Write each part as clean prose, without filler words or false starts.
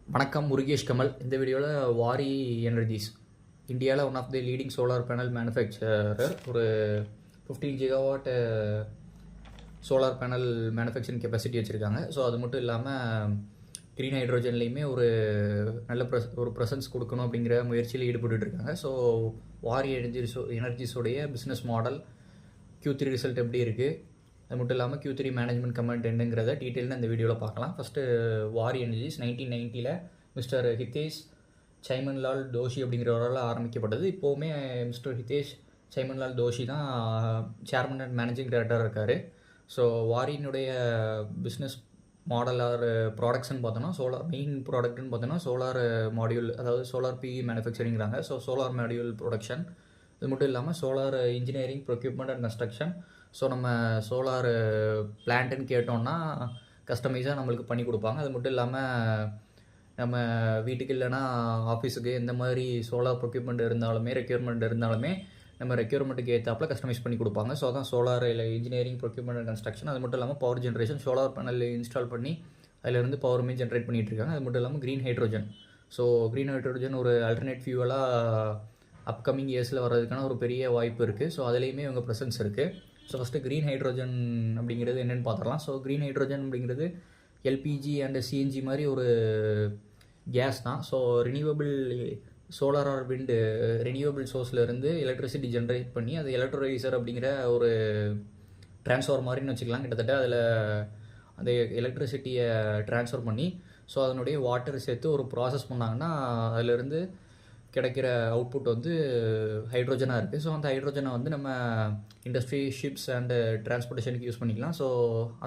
வணக்கம், முருகேஷ் கமல். இந்த வீடியோவில் வாரி எனர்ஜிஸ் இந்தியாவில் one of the leading solar panel manufacturer. ஒரு 15 gigawatt solar panel manufacturing capacity வச்சுருக்காங்க. ஸோ அது மட்டும் இல்லாமல் க்ரீன் ஹைட்ரோஜன்லேயுமே ஒரு நல்ல ப்ரெசன்ஸ் கொடுக்கணும் அப்படிங்கிற முயற்சியில் ஈடுபட்டுருக்காங்க. ஸோ வாரி எனர்ஜிஸோடைய பிஸ்னஸ் மாடல் Q3 ரிசல்ட் எப்படி இருக்குது, அது மட்டும் இல்லாமல் Q3 மேனேஜ்மெண்ட் கமெண்ட் என்னங்கிறத டீட்டெயிலாக இந்த வீடியோவில் பார்க்கலாம். ஃபஸ்ட்டு வாரி எனர்ஜிஸ் 1990 மிஸ்டர் ஹிதேஷ் சைமன்லால் தோஷி அப்படிங்கிறவரால் ஆரம்பிக்கப்பட்டது. இப்போவுமே மிஸ்டர் ஹிதேஷ் சைமன்லால் தோஷி தான் சேர்மன் அண்ட் மேனேஜிங் டைரக்டராக இருக்கார். ஸோ வாரியினுடைய பிஸ்னஸ் மாடல் ஆர் ப்ராடக்ட்ஸ்ன்னு பார்த்தோன்னா மெயின் ப்ராடக்ட்னு பார்த்தோன்னா சோலார் மாடியூல், அதாவது சோலார் PV மேனுஃபேக்சரிங்கிறாங்க. ஸோ சோலார் மாடியூல் ப்ரொடக்ஷன், இது மட்டும் இல்லாமல் solar engineering, procurement and construction. So நம்ம சோலார் பிளான்ட்டுன்னு கேட்டோம்னா கஸ்டமைஸாக நம்மளுக்கு பண்ணி கொடுப்பாங்க. அது மட்டும் இல்லாமல் நம்ம வீட்டுக்கு இல்லைனா ஆஃபீஸுக்கு எந்த மாதிரி சோலார் ப்ரொக்யூப்மெண்ட் இருந்தாலுமே ரெக்யூர்மெண்ட் இருந்தாலுமே நம்ம ரெக்யூர்மெண்ட்டுக்கு ஏற்றாப்புல கஸ்டமைஸ் பண்ணி கொடுப்பாங்க. ஸோ அதான் solar engineering, procurement and construction. அது மட்டும் இல்லாமல் power generation, solar panel install பண்ணி அதிலிருந்து பவருமே ஜென்ரேட் பண்ணிகிட்டு இருக்காங்க. அது மட்டும் இல்லாமல் green hydrogen. So green hydrogen ஒரு அல்டர்னேட் ஃபியூவலாக அப்கமிங் இயர்ஸில் வர்றதுக்கான ஒரு பெரிய வாய்ப்பு இருக்குது. ஸோ அதுலேயுமே இவங்க ப்ரெசன்ஸ் இருக்குது. ஸோ ஃபஸ்ட்டு க்ரீன் ஹைட்ரோஜன் அப்படிங்கிறது என்னென்னு பார்த்துடலாம். ஸோ க்ரீன் ஹைட்ரோஜன் அப்படிங்கிறது LPG அண்ட் CNG மாதிரி ஒரு கேஸ் தான். ஸோ ரினியூவபிள் சோலார் ஆர் விண்டு ரினியூவபிள் சோர்ஸ்லேருந்து எலக்ட்ரிசிட்டி ஜென்ரேட் பண்ணி அது எலக்ட்ரோலைசர் அப்படிங்கிற ஒரு ட்ரான்ஸ்ஃபார் மாதிரின்னு வச்சுக்கலாம். கிட்டத்தட்ட அதில் அந்த எலக்ட்ரிசிட்டியை ட்ரான்ஸ்ஃபர் பண்ணி ஸோ அதனுடைய வாட்டர் சேர்த்து ஒரு ப்ராசஸ் பண்ணாங்கன்னா அதிலிருந்து கிடைக்கிற அவுட்புட் வந்து ஹைட்ரோஜனாக இருக்குது. ஸோ அந்த ஹைட்ரோஜனை வந்து நம்ம இண்டஸ்ட்ரி, ஷிப்ஸ் அண்டு டிரான்ஸ்போர்ட்டேஷனுக்கு யூஸ் பண்ணிக்கலாம். ஸோ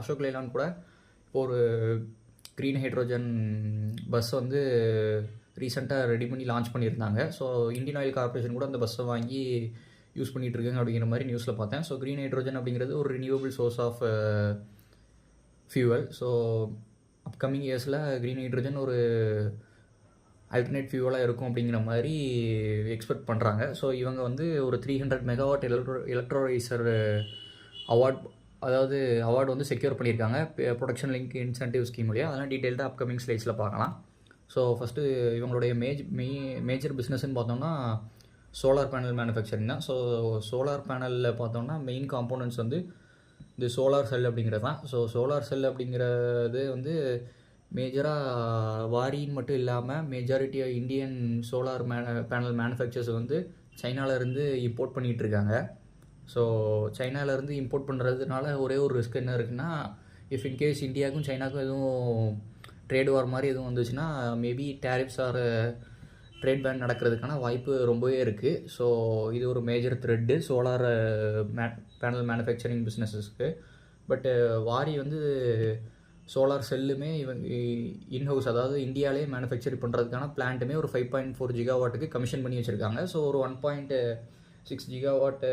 அசோக் லேலாண்ட் கூட இப்போ ஒரு க்ரீன் ஹைட்ரோஜன் பஸ் வந்து ரீசெண்டாக ரெடி பண்ணி லான்ச் பண்ணியிருந்தாங்க. ஸோ இந்தியன் ஆயில் கார்பரேஷன் கூட அந்த பஸ்ஸை வாங்கி யூஸ் பண்ணிகிட்ருக்காங்க அப்படிங்கிற மாதிரி நியூஸில் பார்த்தேன். ஸோ க்ரீன் ஹைட்ரோஜன் அப்படிங்கிறது ஒரு renewable source of fuel. So upcoming இயர்ஸில் க்ரீன் ஹைட்ரோஜன் ஒரு அல்டர்னேட் ஃபியூவலாக இருக்கும் அப்படிங்கிற மாதிரி எக்ஸ்பெக்ட் பண்ணுறாங்க. ஸோ இவங்க வந்து ஒரு 300 மெகாவாட் எலக்ட்ரோலைசர் அவார்டு வந்து செக்யூர் பண்ணியிருக்காங்க ப்ரொடக்ஷன் லிங்க் இன்சென்டிவ் ஸ்கீம் வழியாக. அதெல்லாம் டீட்டெயில்டாக அப்கமிங் ஸ்லைட்ஸில் பார்க்கலாம். ஸோ ஃபஸ்ட்டு இவங்களுடைய மேஜர் பிஸ்னஸ்ன்னு பார்த்தோம்னா சோலார் பேனல் மேனுஃபேக்சரிங் தான். ஸோ சோலார் பேனலில் பார்த்தோம்னா மெயின் காம்போனன்ட்ஸ் வந்து இந்த சோலார் செல் அப்படிங்கிறது தான். ஸோ சோலார் செல் அப்படிங்கிறது வந்து மேஜராக வாரின்னு மட்டும் இல்லாமல் மெஜாரிட்டியாக இந்தியன் சோலார் பேனல் மேனுஃபேக்சர்ஸ் வந்து சைனாவிலேருந்து இம்போர்ட் பண்ணிகிட்டு இருக்காங்க. ஸோ சைனாவிலேருந்து இம்போர்ட் பண்ணுறதுனால ஒரே ஒரு ரிஸ்க் என்ன இருக்குன்னா, இஃப் இன்கேஸ் இந்தியாவுக்கும் சைனாவுக்கும் எதுவும் ட்ரேட் வார் மாதிரி எதுவும் வந்துச்சுன்னா maybe tariffs or trade ban நடக்கிறதுக்கான வாய்ப்பு ரொம்பவே இருக்குது. ஸோ இது ஒரு major threat solar panel manufacturing பிஸ்னஸஸ்க்கு. பட்டு வாரி வந்து சோலார் செல்லுமே இவங்க இன்ஹவுஸ், அதாவது இந்தியாவிலே மேனுஃபேக்சர் பண்ணுறதுக்கான பிளான்ட்டுமே ஒரு 5.4 ஜிகாவாட்டுக்கு கமிஷன் பண்ணி வச்சுருக்காங்க. ஸோ ஒரு 1.6 ஜிகாவாட்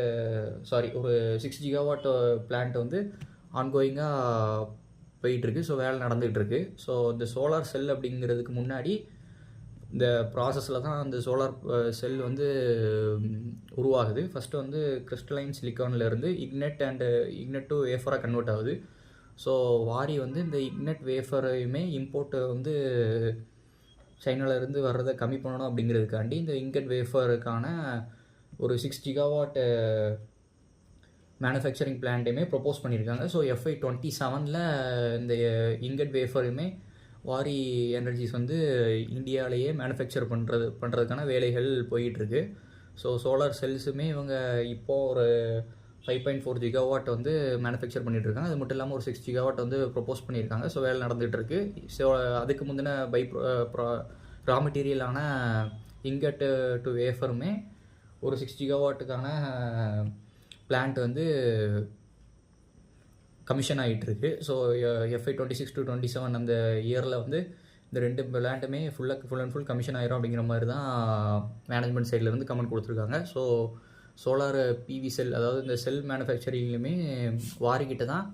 ஒரு 6 ஜிகாவாட் பிளான்ட் வந்து ஆன்கோயிங்காக போயிட்டுருக்கு. ஸோ வேலை நடந்துகிட்ருக்கு. ஸோ இந்த சோலார் செல் அப்படிங்கிறதுக்கு முன்னாடி இந்த ப்ராசஸில் தான் அந்த சோலார் செல் வந்து உருவாகுது. ஃபஸ்ட்டு வந்து கிறிஸ்டலைன் சிலிக்கான்லேருந்து இக்னெட் டு வேஃபராக கன்வெர்ட் ஆகுது. ஸோ வாரி வந்து இந்த இக்னெட் வேஃபரையுமே இம்போர்ட்டை வந்து சைனாவிலேருந்து வர்றதை கம்மி பண்ணணும் அப்படிங்கிறதுக்காண்டி இந்த இக்னெட் வேஃபருக்கான ஒரு 6 ஜிகாவாட் மேனுஃபேக்சரிங் பிளான்ட்டையுமே ப்ரொப்போஸ் பண்ணியிருக்காங்க. ஸோ FY 27 இந்த இக்னெட் வேஃபரையுமே வாரி எனர்ஜிஸ் வந்து இந்தியாவிலேயே மேனுஃபேக்சர் பண்ணுறதுக்கான வேலைகள் போயிட்டுருக்கு. ஸோ சோலார் செல்ஸுமே இவங்க இப்போது ஒரு 5.4 ஜிகாவாட் வந்து மேனுஃபேக்சர் பண்ணிகிட்ருக்காங்க. அது மட்டும் இல்லாமல் ஒரு 6 ஜிகாவாட் வந்து ப்ரொப்போஸ் பண்ணியிருக்காங்க. ஸோ வேலை நடந்துகிட்ருக்கு. ஸோ அதுக்கு முந்தின ரா மெட்டீரியலான இங்கட் டு வேஃபருமே ஒரு 6 ஜிகாவாட்டுக்கான பிளான்ட் வந்து கமிஷன் ஆகிட்டுருக்கு. ஸோ FY 26 to 27 அந்த இயரில் வந்து இந்த 2 பிளான்ட்டுமே ஃபுல் அண்ட் ஃபுல் கமிஷன் ஆயிரும் அப்படிங்கிற மாதிரி தான் மேனேஜ்மெண்ட் சைட்லேருந்து கமெண்ட் கொடுத்துருக்காங்க. ஸோ சோலார் PV செல், அதாவது இந்த செல் மேனுஃபேக்சரிங்லையுமே வாரிக்கிட்ட தான்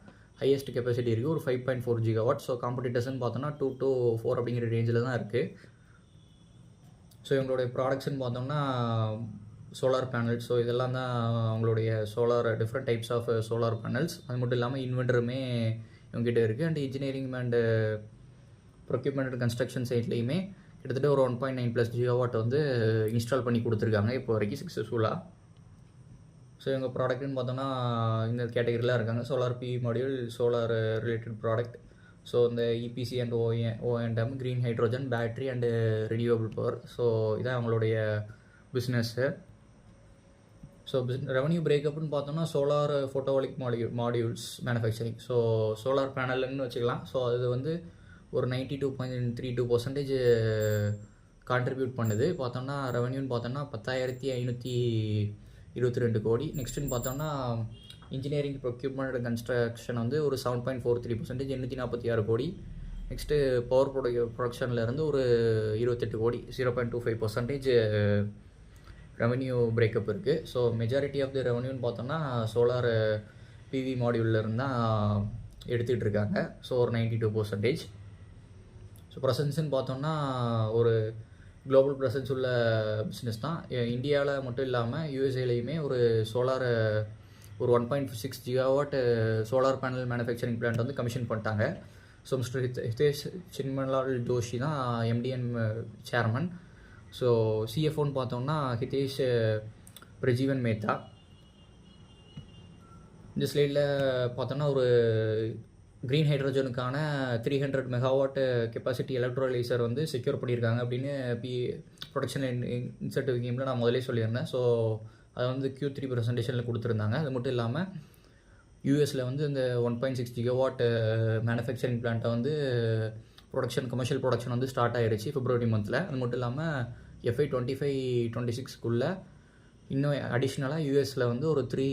ஹையஸ்ட் கெப்பாசிட்டி இருக்குது, ஒரு 5.4 ஜிகாவாட். ஸோ காம்படிட்டர்ஸ்ன்னு பார்த்தோன்னா 2 to 4 அப்படிங்கிற ரேஞ்சில் தான் இருக்குது. ஸோ இவங்களுடைய ப்ராடக்ட்ஸ்ன்னு பார்த்தோம்னா சோலார் பேனல்ஸ். ஸோ இதெல்லாம் தான் அவங்களுடைய different types of solar panels. அது மட்டும் இல்லாமல் இன்வெர்டருமே இவங்ககிட்ட இருக்குது. And engineering and procurement and construction சைட்லேயுமே கிட்டத்தட்ட ஒரு 1.9+ ஜிகாவாட் வந்து இன்ஸ்டால் பண்ணி கொடுத்துருக்காங்க இப்போ வரைக்கும் சக்ஸஸ்ஃபுல்லாக. ஸோ இவங்க ப்ராடக்ட்னு பார்த்தோன்னா இந்த கேட்டகரியில் இருக்காங்க. Solar PV module, solar related product. So இந்த EPC and O&M, green hydrogen, battery and renewable power. So இதான் அவங்களுடைய பிஸ்னஸ்ஸு. ஸோ ரெவன்யூ பிரேக்கப்னு பார்த்தோம்னா solar photovoltaic modules manufacturing. So solar பேனல்னு வச்சுக்கலாம். ஸோ அது வந்து ஒரு 92.32% கான்ட்ரிபியூட் பண்ணுது. பார்த்தோம்னா ரெவன்யூன்னு பார்த்தோம்னா 10,522 கோடி. நெக்ஸ்ட்டுன்னு பார்த்தோம்னா இன்ஜினியரிங் ப்ரொக்யூப்மெண்ட் அண்ட் கன்ஸ்ட்ரக்ஷன் வந்து ஒரு 7.43%, 846 கோடி. நெக்ஸ்ட்டு பவர் ப்ரொடக்ஷன்லேருந்து ஒரு 28 கோடி, 0.25% ரெவன்யூ பிரேக்கப் இருக்குது. ஸோ மெஜாரிட்டி ஆஃப் தி ரெவன்யூன்னு பார்த்தோம்னா சோலார் PV மாடியூல்லேருந்து தான் எடுத்துகிட்டு இருக்காங்க. ஸோ ஒரு 92%. ஸோ ப்ரெசன்ஸ்ன்னு பார்த்தோம்னா ஒரு குளோபல் ப்ரெசன்ஸ் உள்ள பிஸ்னஸ் தான். இந்தியாவில் மட்டும் இல்லாமல் யூஎஸ்ஏலையுமே ஒரு சோலார் ஒரு 1.6 gigawatt solar panel manufacturing plant வந்து கமிஷன் பண்ணிட்டாங்க. ஸோ மிஸ்டர் ஹிதேஷ் சின்மலால் ஜோஷி தான் MD&M சேர்மன். ஸோ CFOன்னு பார்த்தோம்னா ஹிதேஷ் பிரஜீவன் மேத்தா. இந்த ஸ்லைடில் பார்த்தோன்னா ஒரு க்ரீன் ஹைட்ரோஜனுக்கான 300 மெகாவாட் கெப்பாசிட்டி எலக்ட்ரோலைசர் வந்து செக்யூர் பண்ணியிருக்காங்க அப்படின்னு ப்ரொடக்ஷன் இன்சென்டிவ் ஸ்கீமில் நான் முதலே சொல்லியிருந்தேன். ஸோ அதை வந்து Q3 ப்ரெசன்டேஷனில் கொடுத்துருந்தாங்க. அது மட்டும் இல்லாமல் யூஎஸில் வந்து இந்த 1.6 ஜிகாவாட் மேனுஃபேக்சரிங் பிளான்ட்டை வந்து கமர்ஷியல் ப்ரொடக்ஷன் வந்து ஸ்டார்ட் ஆகிடுச்சு February மந்தில். அது மட்டும் இல்லாமல் FY 2025-26க்குள்ளே இன்னும் அடிஷ்னலாக யூஎஸில் வந்து ஒரு 3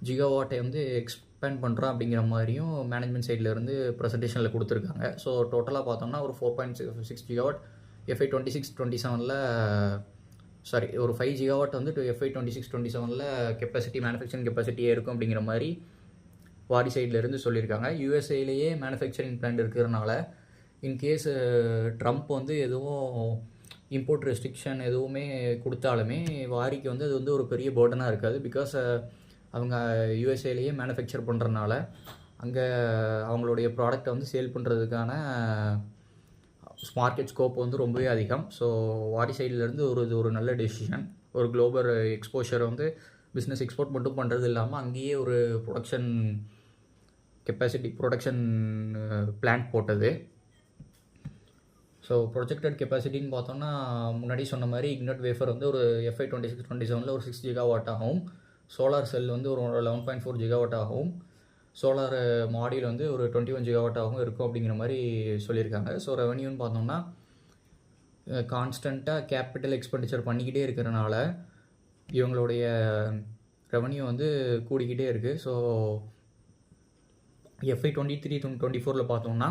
ஜிகாவாட்டை வந்து எக்ஸ்பேண்ட் பண்ணுறோம் அப்படிங்கிற மாதிரியும் மேனேஜ்மெண்ட் சைட்லேருந்து ப்ரெசன்டேஷனில் கொடுத்துருக்காங்க. ஸோ டோட்டலாக பார்த்தோம்னா ஒரு 4.6 ஜிகாவாட் FY 26-27 ஒரு 5 ஜிகாவாட் வந்து FY 26-27 கெப்பாசிட்டி மேனுஃபேக்சரிங் கெப்பாசிட்டியே இருக்கும் அப்படிங்கிற மாதிரி வாரி சைட்லேருந்து சொல்லியிருக்காங்க. யூஎஸ்ஏலேயே மேனுஃபேக்சரிங் பிளான்ட் இருக்கிறதுனால இன்கேஸ் ட்ரம்ப் வந்து எதுவும் இம்போர்ட் ரெஸ்ட்ரிக்ஷன் எதுவுமே கொடுத்தாலுமே வாரிக்கு வந்து அது வந்து ஒரு பெரிய பர்டனாக இருக்காது. பிகாஸ் அவங்க யூஎஸ்ஏலேயே மேனுஃபேக்சர் பண்ணுறதுனால அங்கே அவங்களுடைய ப்ராடக்டை வந்து சேல் பண்ணுறதுக்கான மார்க்கெட் ஸ்கோப் வந்து ரொம்பவே அதிகம். ஸோ வாரி சைட்லேருந்து ஒரு நல்ல டெசிஷன். ஒரு குளோபல் எக்ஸ்போஷர் வந்து பிஸ்னஸ் எக்ஸ்போர்ட் மட்டும் பண்ணுறது இல்லாமல் அங்கேயே ஒரு ப்ரொடக்ஷன் பிளான்ட் போட்டது. ஸோ ப்ரொஜெக்டட் கெப்பாசிட்டின்னு பார்த்தோம்னா முன்னாடி சொன்ன மாதிரி இக்னட் வேஃபர் வந்து ஒரு FY 26-27 ஒரு 6 ஜிகாவாட் ஆகும். சோலார் செல் வந்து ஒரு 11.4 ஜிகாவாட் ஆகும். சோலார் மாடியூல் வந்து ஒரு 21 ஜிகாவாட் ஆகும் இருக்கும் அப்படிங்கிற மாதிரி சொல்லியிருக்காங்க. ஸோ ரெவன்யூன்னு பார்த்தோம்னா கான்ஸ்டண்ட்டாக கேபிட்டல் எக்ஸ்பெண்டிச்சர் பண்ணிக்கிட்டே இருக்கிறனால இவங்களுடைய ரெவன்யூ வந்து கூடிக்கிட்டே இருக்குது. ஸோ FY 23-24 பார்த்தோம்னா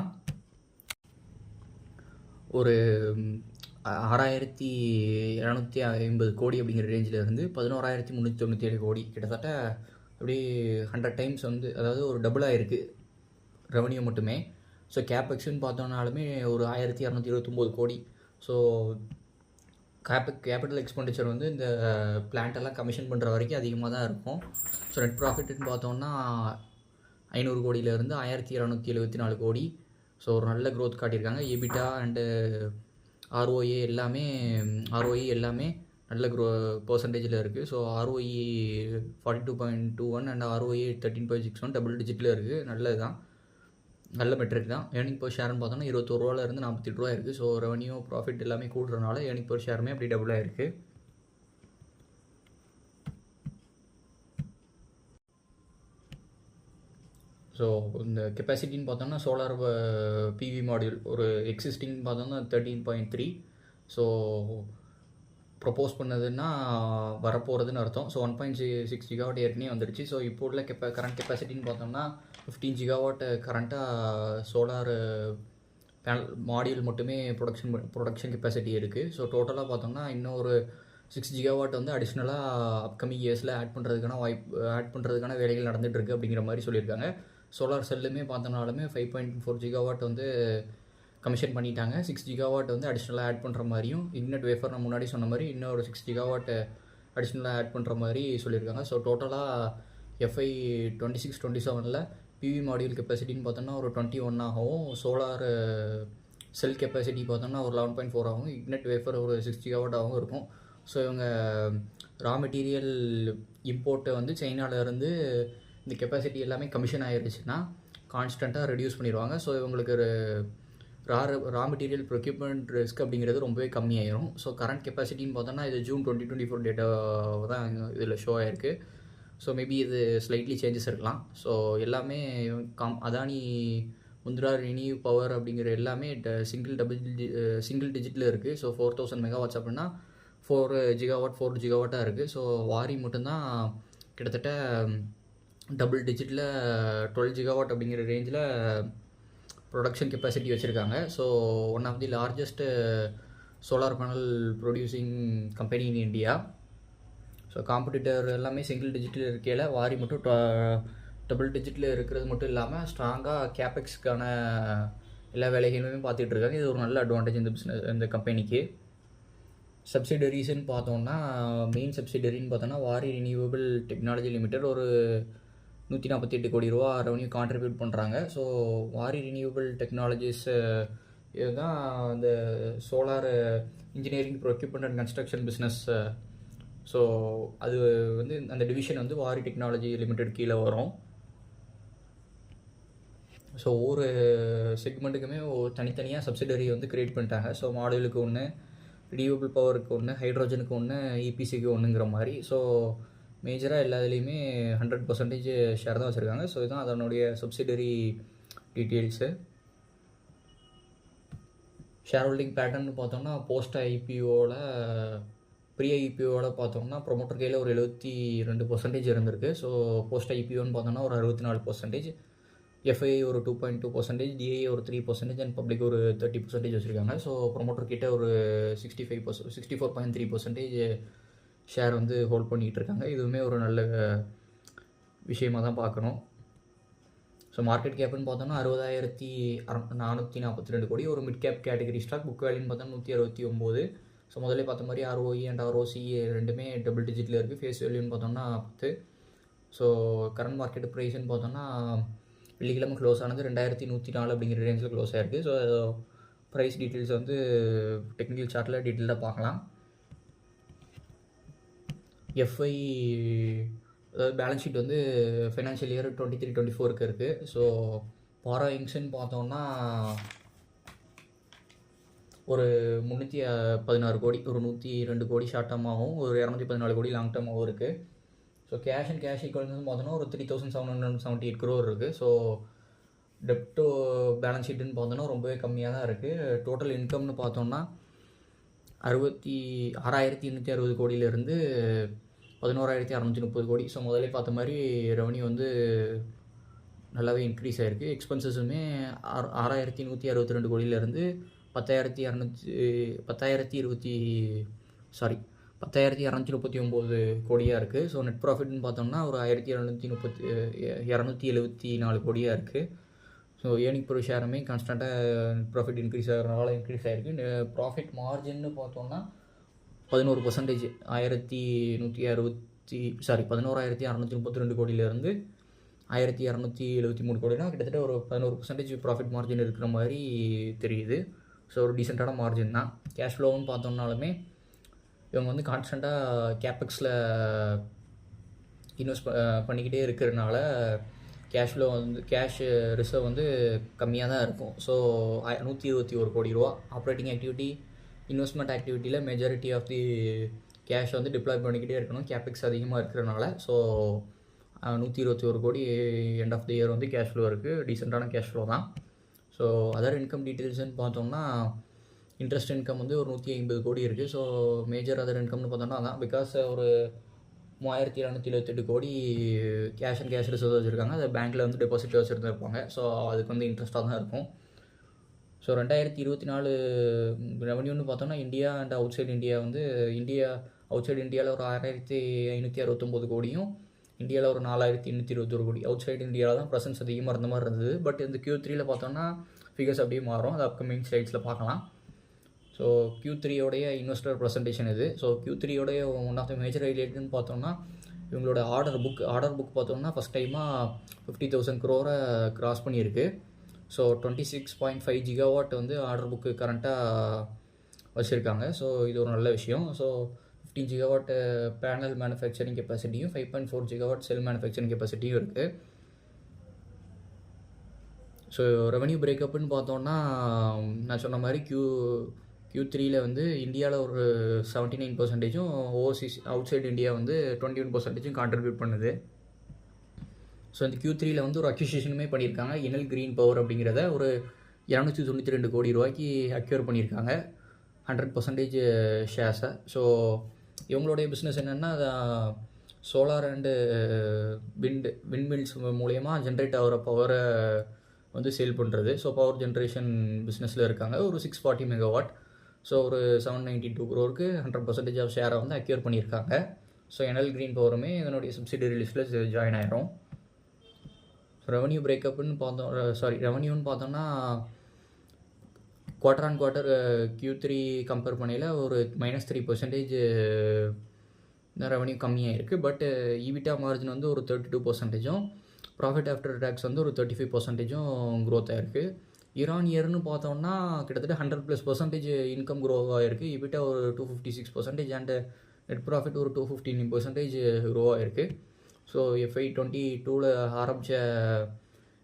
ஒரு 6,750 கோடி அப்படிங்கிற ரேஞ்சில் இருந்து 11,397 கோடி, கிட்டத்தட்ட அப்படியே 100 டைம்ஸ் வந்து, அதாவது ஒரு டபுளாக இருக்குது ரெவன்யூ மட்டுமே. ஸோ கேபெக்ஸ்ன்னு பார்த்தோம்னாலுமே ஒரு 1,229 கோடி. ஸோ கேபிட்டல் எக்ஸ்பெண்டிச்சர் வந்து இந்த பிளான்ட்டெல்லாம் கமிஷன் பண்ணுற வரைக்கும் அதிகமாக தான் இருக்கும். ஸோ நெட் ப்ராஃபிட்னு பார்த்தோம்னா 500 கோடியிலேருந்து 1,274 கோடி. ஸோ ஒரு நல்ல க்ரோத் காட்டியிருக்காங்க. EBITDA அண்டு ROE எல்லாமே நல்ல பர்சன்டேஜில் இருக்குது. So ROE 42.21 and ROE 13.61 double டிஜிட்டில் இருக்குது. நல்லது தான், நல்ல மெட்ரிக் தான். ஏர்னிங் பர் ஷேர்னு பார்த்தோன்னா 21 ரூபாயிலேருந்து 48 ரூபா இருக்குது. ஸோ ரெவன்யூ ப்ராஃபிட் எல்லாமே கூடுறதுனால ஏர்னிங் பர் ஷேருமே அப்படி டபுளாக இருக்குது. ஸோ இந்த கெப்பாசிட்டின்னு பார்த்தோம்னா சோலார் PV மாடியூல் ஒரு எக்ஸிஸ்டிங் பார்த்தோம்னா 13.3. ஸோ ப்ரொப்போஸ் பண்ணதுன்னா வரப்போகிறதுன்னு அர்த்தம். ஸோ 1.6 ஜிகாவாட் ஏற்கனவே வந்துடுச்சு. ஸோ இப்போ உள்ள கரண்ட் கெப்பாசிட்டின்னு பார்த்தோம்னா 15 ஜிகாவாட் கரண்ட்டாக சோலார் பேனல் மாடியூல் மட்டுமே ப்ரொடக்ஷன் கெப்பாசிட்டி இருக்குது. ஸோ டோட்டலாக பார்த்தோம்னா இன்னும் ஒரு 6 ஜிகாவாட் வந்து அடிஷ்னலாக அப்கமிங் இயர்ஸில் ஆட் பண்ணுறதுக்கான வேலைகள் நடந்துகிட்ருக்கு அப்படிங்கிற மாதிரி சொல்லியிருக்காங்க. சோலார் செல்லுமே பார்த்தோம்னாலுமே 5.4 ஜிகாவாட் வந்து கமிஷன் பண்ணிட்டாங்க. 6 ஜிகாவாட் வந்து அடிஷ்னலாக ஆட் பண்ணுற மாதிரியும், இக்னட் வேஃபர் நான் முன்னாடி சொன்ன மாதிரி இன்னொரு 6 ஜிகாவாட் அடிஷ்னலாக ஆட் பண்ணுற மாதிரி சொல்லியிருக்காங்க. ஸோ டோட்டலாக FY 26-27 PV மாடியூல் கெப்பாசிட்டின்னு பார்த்தோன்னா ஒரு 21 ஆகவும், சோலார் செல் கெப்பாசிட்டி பார்த்தோம்னா ஒரு 11.4 ஆகும். இக்னட் வேஃபர் ஒரு 6 GW ஆகும் இருக்கும். ஸோ இவங்க ரா மெட்டீரியல் இம்போர்ட்டை வந்து சைனாவிலேருந்து இந்த கெப்பாசிட்டி எல்லாமே கமிஷன் ஆகிருச்சுன்னா கான்ஸ்டண்ட்டாக ரெடியூஸ் பண்ணிடுவாங்க. ஸோ இவங்களுக்கு ஒரு ரா மெட்டீரியல் ப்ரொக்யூப்மெண்ட் ரிஸ்க் அப்படிங்கிறது ரொம்பவே கம்மியாயிரும். ஸோ கரண்ட் கெப்பாசிட்டின்னு பார்த்தோன்னா இது ஜூன் 2024 டேட்டா தான் இதில் ஷோ ஆகிருக்கு. ஸோ மேபி இது ஸ்லைட்லி சேஞ்சஸ் இருக்கலாம். ஸோ எல்லாமே அதானி முந்திரா ரினியூ பவர் அப்படிங்கிற எல்லாமே சிங்கிள் டிஜிட்டில் இருக்குது. ஸோ 4000 மெகாவாட்ஸ் அப்படின்னா 4 ஜிகாவாட்டாக இருக்குது. ஸோ வாரி மட்டும்தான் கிட்டத்தட்ட டபுள் டிஜிட்டில் 12 ஜிகாவாட் அப்படிங்கிற ரேஞ்சில் ப்ரொடக்ஷன் கெப்பாசிட்டி வச்சுருக்காங்க. So one of the largest solar panel producing company in India. So competitor எல்லாமே சிங்கிள் டிஜிட்டில் இருக்கையில் வாரி மட்டும் டபுள் டிஜிட்டில் இருக்கிறது மட்டும் இல்லாமல் ஸ்ட்ராங்காக கேபெக்ஸ்க்கான எல்லா வேலைகளுமே பார்த்துட்டு இருக்காங்க. இது ஒரு நல்ல அட்வான்டேஜ் இந்த கம்பெனிக்கு. சப்சிடரிஸ்ன்னு பார்த்தோம்னா மெயின் சப்சிடரின்னு பார்த்தோன்னா வாரி ரினியூவபிள் டெக்னாலஜி லிமிடெட் ஒரு 148 கோடி ரூபா ரெவன்யூ கான்ட்ரிபியூட் பண்ணுறாங்க. ஸோ வாரி ரினியூவபிள் டெக்னாலஜிஸ் இதுதான் இந்த solar engineering procurement and construction business. So அது வந்து அந்த டிவிஷன் வந்து வாரி டெக்னாலஜி லிமிடெட் கீழே வரும். ஸோ ஒவ்வொரு செக்மெண்ட்டுக்குமே தனித்தனியாக சப்சிடரி வந்து க்ரியேட் பண்ணிட்டாங்க. ஸோ மாடுலுக்கு ஒன்று, ரினியூவபிள் பவருக்கு ஒன்று, ஹைட்ரோஜனுக்கு ஒன்று, இபிசிக்கு ஒன்றுங்கிற மாதிரி. ஸோ மேஜராக எல்லா இதுலேயுமே 100% ஷேர் தான் வச்சுருக்காங்க. ஸோ இதுதான் அதனுடைய சப்சிடரி டீட்டெயில்ஸு. ஷேர் ஹோல்டிங் பேட்டர்ன்னு பார்த்தோம்னா போஸ்ட் ஐபிஓவில் ப்ரீ ஐபிஓவில் பார்த்தோம்னா ப்ரொமோட்டர் கையில் ஒரு 72% இருந்திருக்கு. ஸோ போஸ்ட் ஐபிஓன்னு பார்த்தோம்னா ஒரு 64%, எஃப்ஐ ஒரு 2.2%, டிஐ ஒரு 3% அண்ட் பப்ளிக் ஒரு 30% வச்சுருக்காங்க. ஸோ ப்ரொமோட்டர் கிட்ட ஒரு 64.3% ஷேர் வந்து ஹோல்ட் பண்ணிகிட்டு இருக்காங்க. இதுவுமே ஒரு நல்ல விஷயமாக தான் பார்க்கணும். ஸோ மார்க்கெட் கேப்னு பார்த்தோம்னா 60,442 கோடி. ஒரு mid cap category stock. Book வேல்யூன்னு பார்த்தோம்னா 169. ஸோ முதல்ல பார்த்த மாதிரி ROE அண்ட் ROC ரெண்டுமே டபுள் டிஜிட்டில் இருக்குது. ஃபேஸ் வேல்யூன்னு பார்த்தோம்னா 10. ஸோ கரண்ட் மார்க்கெட் ப்ரைஸ்ன்னு பார்த்தோம்னா வெள்ளிக்கிழமை க்ளோஸ் ஆனது 2104 அப்படிங்கிற ரேஞ்சில் க்ளோஸ் ஆகிருக்கு. ஸோ ப்ரைஸ் டீட்டெயில்ஸ் வந்து டெக்னிக்கல் சார்ட்டில் டீட்டெயிலாக பார்க்கலாம். எஃப்ஐ அதாவது பேலன்ஸ் ஷீட் வந்து ஃபைனான்ஷியல் இயர் 23-24 இருக்குது. ஸோ பாரோயிங்ஸ்ன்னு பார்த்தோம்னா ஒரு 316 கோடி, ஒரு 102 கோடி ஷார்ட் டர்மாகவும் ஒரு 214 கோடி லாங் டர்மாகவும் இருக்குது. So cash and cash equals பார்த்தோன்னா ஒரு 3778 crore இருக்குது. ஸோ டெப்டோ பேலன்ஸ் ஷீட்டுன்னு பார்த்தோன்னா ரொம்பவே கம்மியாக தான் இருக்குது. டோட்டல் இன்கம்னு பார்த்தோம்னா 66,860 கோடியிலேருந்து 11,630 கோடி. ஸோ முதலே பார்த்த மாதிரி ரெவன்யூ வந்து நல்லாவே இன்க்ரீஸ் ஆகிருக்கு. எக்ஸ்பென்சஸுமே 6,162 கோடியிலேருந்து 10,239 கோடியாக இருக்குது. ஸோ நெட் ப்ராஃபிட்னு பார்த்தோம்னா ஒரு 1,274 கோடியாக இருக்குது. ஸோ ஏர்னிங் per ஷேருமே கான்ஸ்டண்ட்டாக நெட் ப்ராஃபிட் இன்க்ரீஸ் ஆகிறனால இன்க்ரீஸ் ஆகிருக்கு. ப்ராஃபிட் மார்ஜின்னு பார்த்தோம்னா 11%, 11,632 கோடியிலேருந்து 1,273 கோடினா கிட்டத்தட்ட ஒரு 11% ப்ராஃபிட் மார்ஜின் இருக்கிற மாதிரி தெரியுது. ஸோ ஒரு டீசெண்டான மார்ஜின் தான். கேஷ் ஃப்ளோன்னு பார்த்தோம்னாலுமே இவங்க வந்து கான்ஸ்டண்ட்டாக கேபெக்ஸில் இன்வெஸ்ட் பண்ணிக்கிட்டே இருக்கிறதுனால கேஷ் ஃப்ளோ வந்து கேஷ் ரிசர்வ் வந்து கம்மியாக தான் இருக்கும். ஸோ 121 கோடி ரூபா. ஆப்ரேட்டிங் ஆக்டிவிட்டி, இன்வெஸ்ட்மெண்ட் ஆக்டிவிட்டியில் மெஜாரிட்டி ஆஃப் தி கேஷ் வந்து டிப்ளாய் பண்ணிக்கிட்டே இருக்கணும் கேபெக்ஸ் அதிகமாக இருக்கிறனால. So 121 crore end of the year வந்து கேஷ் ஃப்ளோ இருக்குது. டீசெண்டான கேஷ் ஃப்ளோ தான். ஸோ அதர் இன்கம் டீட்டெயில்ஸ்னு பார்த்தோம்னா இன்ட்ரெஸ்ட் இன்கம் வந்து ஒரு 150 கோடி இருக்குது. ஸோ மேஜர் அதர் இன்கம்னு பார்த்தோம்னா அதான். பிகாஸ் ஒரு 3,278 கோடி கேஷ் அண்ட் கேஷ் ரிசர்வ் வச்சுருக்காங்க. அதை பேங்க்கில் வந்து டெபாசிட் வச்சுருந்துருப்பாங்க. ஸோ அதுக்கு வந்து இன்ட்ரெஸ்ட்டாக தான் இருக்கும். ஸோ 2024 ரெவன்யூன்னு பார்த்தோம்னா India and out side India வந்து அவுட் சைடு இந்தியாவில் ஒரு 6,569 கோடியும், இந்தியாவில் ஒரு 4,821 கோடி. அவுட் சைடு இந்தியாவில் தான் ப்ரெசன்ஸ் அதிகமாக இருந்த மாதிரி இருந்தது. பட் இந்த Q3 பார்த்தோம்னா ஃபிகர்ஸ் அப்படியே மாறும். அது அப்கமிங் ஸ்லைட்ஸில் பார்க்கலாம். ஸோ Q3 இன்வெஸ்டர் ப்ரெசன்டேஷன் இது. So Q3 one of the major ஹைலைட்னு பார்த்தோம்னா இவங்களோட ஆர்டர் புக் பார்த்தோம்னா ஃபஸ்ட் டைமாக 50,000 crore கிராஸ் பண்ணியிருக்கு. ஸோ 26.5 ஜிகாவாட் வந்து ஆர்டர் புக்கு கரண்ட்டாக வச்சுருக்காங்க. ஸோ இது ஒரு நல்ல விஷயம். ஸோ 15 ஜிகாவாட் பேனல் மேனுஃபேக்சரிங் கெப்பாசிட்டியும் 5.4 ஜிகாவாட் செல் மேனுஃபேக்சரிங் கெப்பாசிட்டியும் இருக்குது. ஸோ ரெவன்யூ பிரேக்கப்னு பார்த்தோன்னா நான் சொன்ன மாதிரி Q3 வந்து இந்தியாவில் ஒரு 79%, ஓவர்சீஸ் அவுட் சைடு இந்தியா வந்து 21% கான்ட்ரிபியூட் பண்ணுது. ஸோ இந்த Q3 வந்து ஒரு அக்யூசிஷனுமே பண்ணியிருக்காங்க. எனல் கிரீன் பவர் அப்படிங்கிறத ஒரு 292 கோடி ரூபாய்க்கு அக்யூர் பண்ணியிருக்காங்க 100% ஷேர்ஸை. ஸோ இவங்களுடைய பிஸ்னஸ் என்னென்னா சோலார் அண்டு விண்மில்ஸ் மூலயமா ஜென்ரேட் ஆகிற பவரை வந்து சேல் பண்ணுறது. ஸோ பவர் ஜென்ரேஷன் பிஸ்னஸில் இருக்காங்க. ஒரு 640 மெகாவாட். ஸோ ஒரு 792 crore 100% ஆஃப் ஷேரை வந்து அக்யூர் பண்ணியிருக்காங்க. ஸோ எனல் கிரீன் பவருமே இதனுடைய சப்சிடரி லிஸ்ட்டில் ஜாயின் ஆயிரும். ரெவன்யூ பிரேக்கப்னு ரெவன்யூன்னு பார்த்தோம்னா quarter on quarter Q3 compare பண்ணையில் ஒரு -3% ரெவன்யூ கம்மியாக இருக்குது. பட் ஈபிட்டா மார்ஜின் வந்து ஒரு 32%, ப்ராஃபிட் ஆஃப்டர் டேக்ஸ் வந்து ஒரு 35% க்ரோத் ஆகிருக்கு. இயர்னு பார்த்தோம்னா கிட்டத்தட்ட 100+% இன்கம் க்ரோ ஆகிருக்கு. ஈபிட்டா ஒரு 256% அண்ட் நெட் ப்ராஃபிட் ஒரு 215% க்ரோ ஆகிருக்கு. ஸோ FY22 ஆரம்பித்த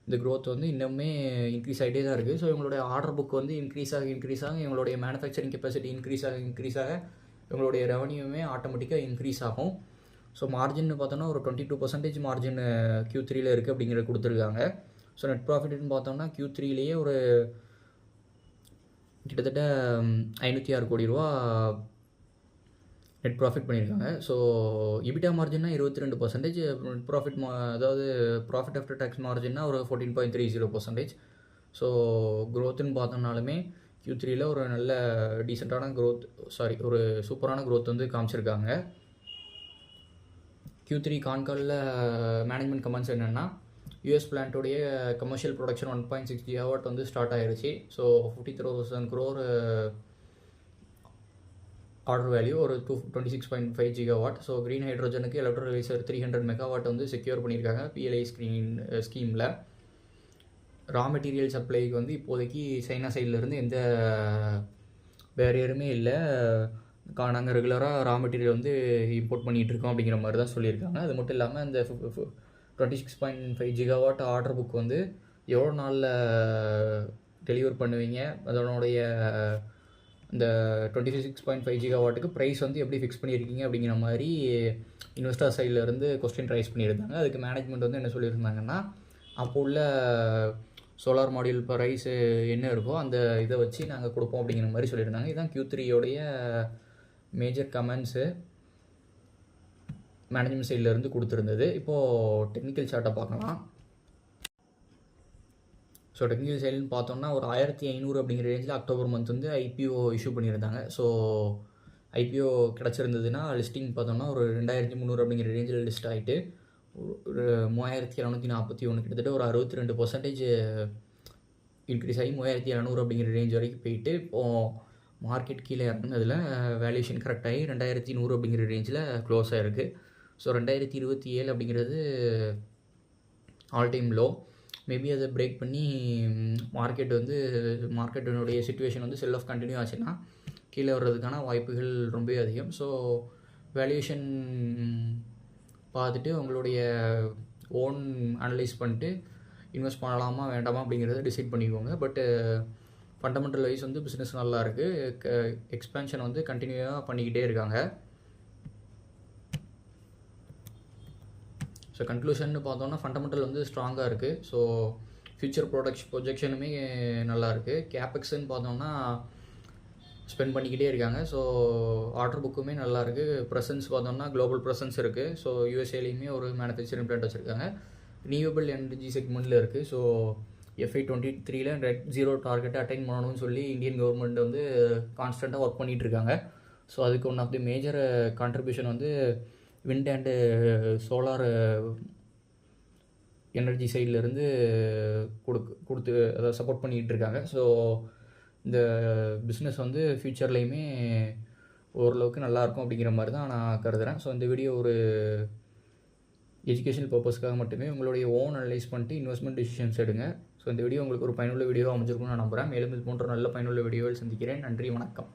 இந்த க்ரோத் வந்து இன்னுமே இன்க்ரீஸ் ஆகிட்டே தான் இருக்குது. ஸோ இவங்களுடைய ஆர்டர் புக் வந்து இன்க்ரீஸ் ஆக இவங்களுடைய மேனுஃபேக்சரிங் கெப்பாசிட்டி இன்க்ரீஸ் ஆக இவங்களுடைய ரெவன்யூமே ஆட்டோமேட்டிக்காக இன்க்ரீஸ் ஆகும். ஸோ மார்ஜின்னு பார்த்தோன்னா ஒரு 22% மார்ஜின் Q3 இருக்குது அப்படிங்கிறத கொடுத்துருக்காங்க. ஸோ நெட் ப்ராஃபிட்னு பார்த்தோம்னா Q3 ஒரு கிட்டத்தட்ட 506 கோடி ரூபா நெட் ப்ராஃபிட் பண்ணியிருக்காங்க. ஸோ இபிட்டா மார்ஜின்னா 22%, நெட் ப்ராஃபிட் அதாவது ப்ராஃபிட் ஆஃப்டர் டேக்ஸ் மார்ஜின்னா ஒரு 14.30%. ஸோ க்ரோத்துன்னு பார்த்தோம்னாலுமே Q3 ஒரு நல்ல டீசெண்டான ஒரு சூப்பரான க்ரோத் வந்து காமிச்சிருக்காங்க. Q3 கான்காலில் மேனேஜ்மெண்ட் கமெண்ட்ஸ் என்னென்னா US பிளான்ட்டோடைய கமர்ஷியல் ப்ரொடக்ஷன் 1.6 GW வந்து ஸ்டார்ட் ஆகிருச்சு. ஸோ 53,000 crore ஆர்டர் வேல்யூ, ஒரு 26.5 GW. ஸோ க்ரீன் ஹைட்ரோஜனுக்கு எலக்ட்ரோலைசர் 300 மெகாவாட் வந்து செக்யூர் பண்ணியிருக்காங்க PLI ஸ்கீமில். ரா மெட்டீரியல் சப்ளைக்கு வந்து இப்போதைக்கு சைனா சைட்லேருந்து எந்த பேரியருமே இல்லை. நாங்கள் ரெகுலராக ரா மெட்டீரியல் வந்து இம்போர்ட் பண்ணிகிட்ருக்கோம் அப்படிங்கிற மாதிரி தான் சொல்லியிருக்காங்க. அது மட்டும் இல்லாமல் இந்த 26.5 GW ஆர்டர் புக் வந்து எவ்வளோ நாளில் டெலிவர் பண்ணுவீங்க, அதனுடைய இந்த 26.5 GW ப்ரைஸ் வந்து எப்படி ஃபிக்ஸ் பண்ணியிருக்கீங்க அப்படிங்கிற மாதிரி இன்வெஸ்டர் சைட்லேருந்து கொஸ்டின் ரைஸ் பண்ணியிருந்தாங்க. அதுக்கு மேனேஜ்மெண்ட் வந்து என்ன சொல்லியிருந்தாங்கன்னா, அப்போ உள்ள சோலார் மாடியூல் ப்ரைஸ் என்ன இருக்கோ அந்த இதை வச்சு நாங்கள் கொடுப்போம் அப்படிங்கிற மாதிரி சொல்லியிருந்தாங்க. இதுதான் Q3 மேஜர் கமெண்ட்ஸு மேனேஜ்மெண்ட் சைட்லேருந்து கொடுத்துருந்தது. இப்போது டெக்னிக்கல் சார்ட்டை பார்க்கலாம். ஸோ டெக்னிக்கல் சைடுன்னு பார்த்தோம்னா ஒரு 1500 அப்படிங்கிற ரேஞ்சில் அக்டோபர் மந்த் வந்து IPO இஷ்யூ பண்ணியிருந்தாங்க. ஸோ IPO கிடச்சிருந்ததுன்னா லிஸ்டிங் பார்த்தோம்னா ஒரு 2300 அப்படிங்கிற ரேஞ்சில் லிஸ்ட் ஆகிட்டு ஒரு 3741 கிட்டத்தட்ட ஒரு 62% இன்க்ரீஸ் ஆகி 3700 அப்படிங்கிற ரேஞ்ச் வரைக்கும் போயிட்டு இப்போது மார்க்கெட் கீழே இறங்குனதில் வேல்யூஷன் கரெக்டாகி 2100 அப்படிங்கிற ரேஞ்சில் க்ளோஸ் ஆகிருக்கு. ஸோ 2027 அப்படிங்கிறது ஆல் டைம் லோ. மேபி அதை பிரேக் பண்ணி மார்க்கெட்டினுடைய சிச்சுவேஷன் வந்து செல் ஆஃப் கண்டினியூ ஆச்சுன்னா கீழே வர்றதுக்கான வாய்ப்புகள் ரொம்ப அதிகம். ஸோ வேல்யூஷன் பார்த்துட்டு உங்களுடைய ஓன் அனலைஸ் பண்ணிட்டு இன்வெஸ்ட் பண்ணலாமா வேண்டாமா அப்படிங்கிறத டிசைட் பண்ணிக்கோங்க. பட்டு ஃபண்டமெண்டல் வைஸ் வந்து பிஸ்னஸ் நல்லா இருக்குது. எக்ஸ்பேன்ஷன் வந்து கண்டினியூவாக பண்ணிக்கிட்டே இருக்காங்க. ஸோ கன்க்ளூஷன் பார்த்தோன்னா ஃபண்டமெண்டல் வந்து ஸ்ட்ராங்காக இருக்குது. ஸோ ஃபியூச்சர் ப்ரொஜெக்ஷனுமே நல்லாயிருக்கு. கேபெக்ஸ்ன்னு பார்த்தோம்னா ஸ்பெண்ட் பண்ணிக்கிட்டே இருக்காங்க. ஸோ ஆர்டர் புக்குமே நல்லாயிருக்கு. ப்ரெசன்ஸ் பார்த்தோம்னா குளோபல் ப்ரெசன்ஸ் இருக்குது. ஸோ USA ஒரு மேனுஃபேக்சரிங் பிளான்ட் வச்சுருக்காங்க. ரினியூவபிள் எனர்ஜி செக்மெண்ட்டில் இருக்குது. ஸோ FY23 நெட் ஜீரோ டார்கெட்டை அட்டைன் பண்ணணும்னு சொல்லி இந்தியன் கவர்மெண்ட் வந்து கான்ஸ்டண்ட்டாக ஒர்க் பண்ணிகிட்டு இருக்காங்க. ஸோ அதுக்கு one of the major contribution வந்து விண்ட் அண்டு சோலார் எனர்ஜி சைட்லேருந்து கொடுத்து அதை சப்போர்ட் பண்ணிக்கிட்டு இருக்காங்க. ஸோ இந்த பிஸ்னஸ் வந்து ஃப்யூச்சர்லேயுமே ஓரளவுக்கு நல்லாயிருக்கும் அப்படிங்கிற மாதிரி தான் நான் கருதுகிறேன். ஸோ இந்த வீடியோ ஒரு எஜுகேஷனல் பர்பஸ்க்காக மட்டுமே உங்களுடைய ஓன் அனலைஸ் பண்ணிட்டு இன்வெஸ்ட்மெண்ட் டிசிஷன்ஸ் எடுங்க. ஸோ இந்த வீடியோ உங்களுக்கு ஒரு பயனுள்ள வீடியோ அமைஞ்சிருக்கும்னு நான் நம்புகிறேன். மேலும் இது போன்ற நல்ல பயனுள்ள வீடியோவில் சந்திக்கிறேன். நன்றி, வணக்கம்.